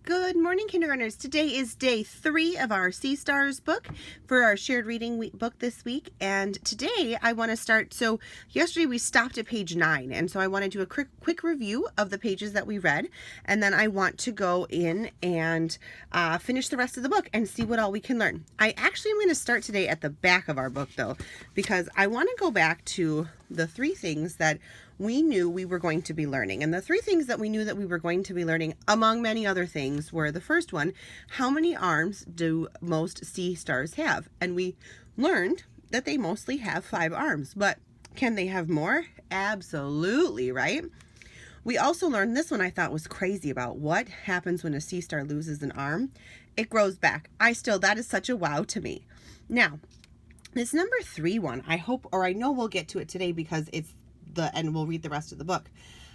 Good morning, kindergartners. Today is day 3 of our Sea Stars book for our shared reading book this week. And today I want to start, so yesterday we stopped at page 9. And so I want to do a quick review of the pages that we read. And then I want to go in and finish the rest of the book and see what all we can learn. I actually am going to start today at the back of our book though, because I want to go back to the 3 things that we knew we were going to be learning. And the 3 things that we knew that we were going to be learning, among many other things, were the first one, how many arms do most sea stars have? And we learned that they mostly have 5 arms, but can they have more? Absolutely, right? We also learned this one I thought was crazy about what happens when a sea star loses an arm. It grows back. That is such a wow to me. Now, this number 3 one, I hope, or I know we'll get to it today because it's and we'll read the rest of the book.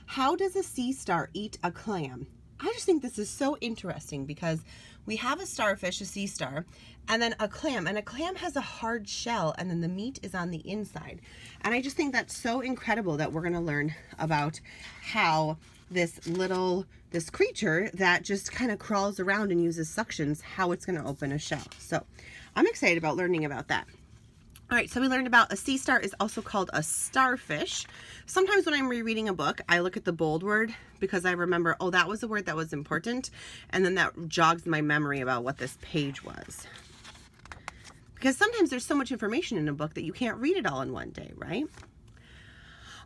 How does a sea star eat a clam? I just think this is so interesting because we have a starfish, a sea star, and then a clam. And a clam has a hard shell, and then the meat is on the inside. And I just think that's so incredible that we're going to learn about how this creature that just kind of crawls around and uses suctions, how it's going to open a shell. So I'm excited about learning about that. All right, so we learned about a sea star is also called a starfish. Sometimes when I'm rereading a book, I look at the bold word because I remember, oh, that was a word that was important. And then that jogs my memory about what this page was. Because sometimes there's so much information in a book that you can't read it all in one day, right?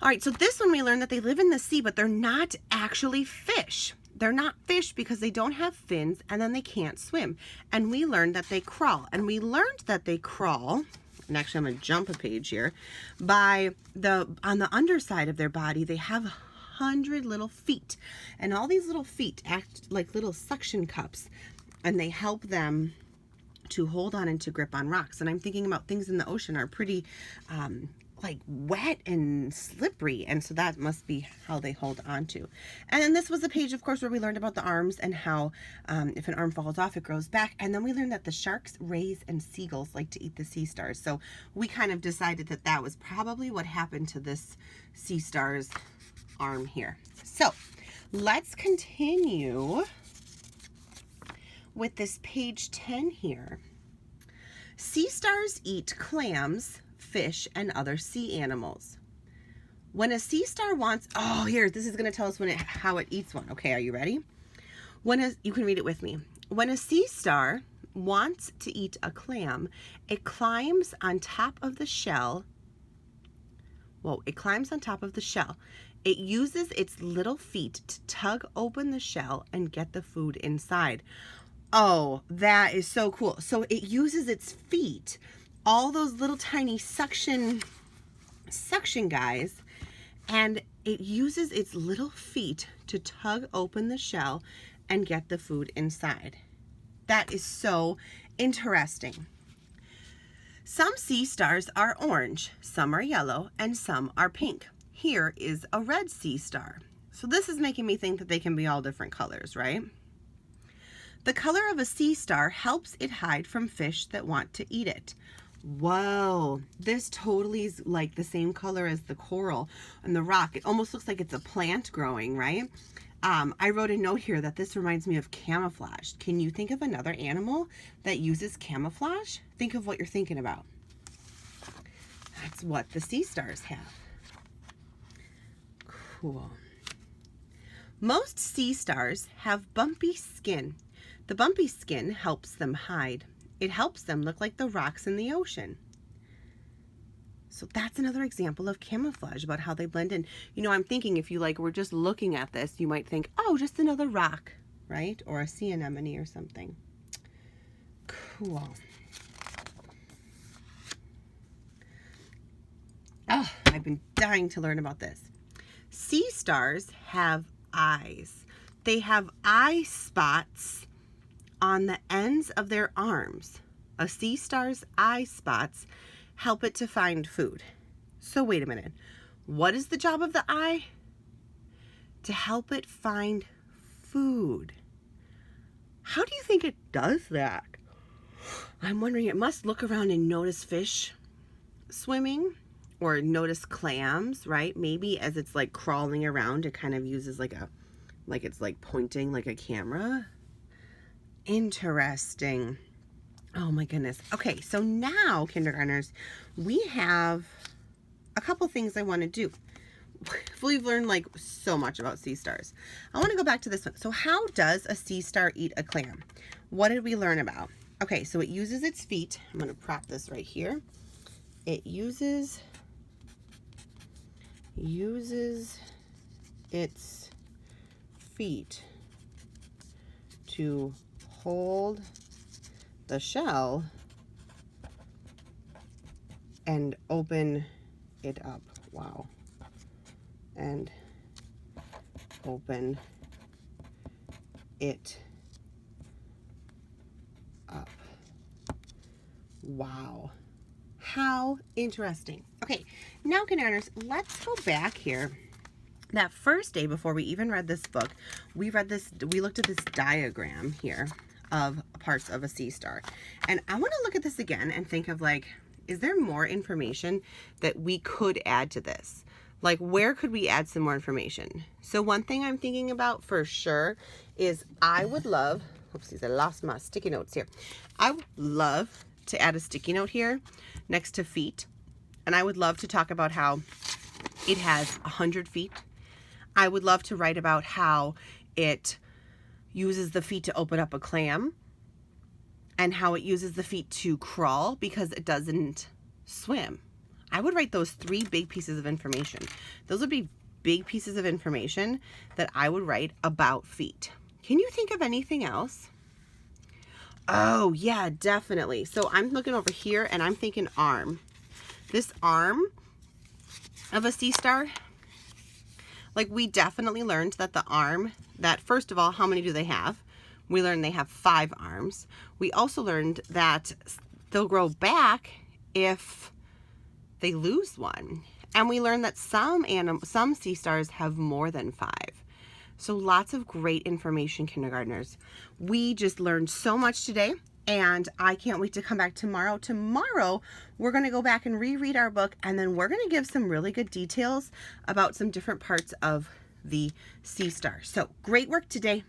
All right, so this one we learned that they live in the sea, but they're not actually fish. They're not fish because they don't have fins and then they can't swim. And we learned that they crawl. And we learned that they crawl, and actually I'm going to jump a page here, on the underside of their body, they have 100 little feet. And all these little feet act like little suction cups, and they help them to hold on and to grip on rocks. And I'm thinking about things in the ocean are pretty like wet and slippery, and so that must be how they hold on to. And then this was a page, of course, where we learned about the arms and how if an arm falls off, it grows back. And then we learned that the sharks, rays, and seagulls like to eat the sea stars. So we kind of decided that that was probably what happened to this sea star's arm here. So let's continue with this page 10 here. Sea stars eat clams, fish, and other sea animals. When a sea star wants, this is going to tell us how it eats one. Okay, are you ready? You can read it with me. When a sea star wants to eat a clam, it climbs on top of the shell. It uses its little feet to tug open the shell and get the food inside. Oh, that is so cool. So it uses its feet, all those little tiny suction guys, and it uses its little feet to tug open the shell and get the food inside. That is so interesting. Some sea stars are orange, some are yellow, and some are pink. Here is a red sea star. So this is making me think that they can be all different colors, right? The color of a sea star helps it hide from fish that want to eat it. Whoa, this totally is like the same color as the coral and the rock. It almost looks like it's a plant growing, right? I wrote a note here that this reminds me of camouflage. Can you think of another animal that uses camouflage? Think of what you're thinking about. That's what the sea stars have. Cool. Most sea stars have bumpy skin. The bumpy skin helps them hide. It helps them look like the rocks in the ocean. So that's another example of camouflage, about how they blend in. You know, I'm thinking if you were just looking at this, you might think, oh, just another rock, right? Or a sea anemone or something. Cool. Oh, I've been dying to learn about this. Sea stars have eyes. They have eye spots on the ends of their arms. A sea star's eye spots help it to find food. So wait a minute. What is the job of the eye? To help it find food. How do you think it does that? I'm wondering, it must look around and notice fish swimming, or notice clams, right? Maybe as it's crawling around, it kind of uses it's pointing like a camera. Interesting. Oh my goodness. Okay, so now, kindergartners, we have a couple things I want to do. We've learned like so much about sea stars. I want to go back to this one. So how does a sea star eat a clam? What did we learn about? Okay, so it uses its feet. I'm going to prop this right here. It uses its feet to hold the shell and open it up. Wow. And open it up. Wow. How interesting. Okay, now kindergartners, let's go back here. That first day before we even read this book, we looked at this diagram here of parts of a sea star. And I want to look at this again and think of like, is there more information that we could add to this? Like, where could we add some more information? So one thing I'm thinking about for sure is I would love, oopsies, I lost my sticky notes here. I would love to add a sticky note here next to feet. And I would love to talk about how it has 100 feet. I would love to write about how it uses the feet to open up a clam and how it uses the feet to crawl because it doesn't swim. I would write those 3 big pieces of information. Those would be big pieces of information that I would write about feet. Can you think of anything else? Oh, yeah, definitely. So I'm looking over here and I'm thinking arm. This arm of a sea star, like we definitely learned that the arm, that first of all, how many do they have? We learned they have 5 arms. We also learned that they'll grow back if they lose one. And we learned that some sea stars have more than 5. So lots of great information, kindergartners. We just learned so much today, and I can't wait to come back tomorrow. Tomorrow, we're going to go back and reread our book, and then we're going to give some really good details about some different parts of the sea star. So great work today.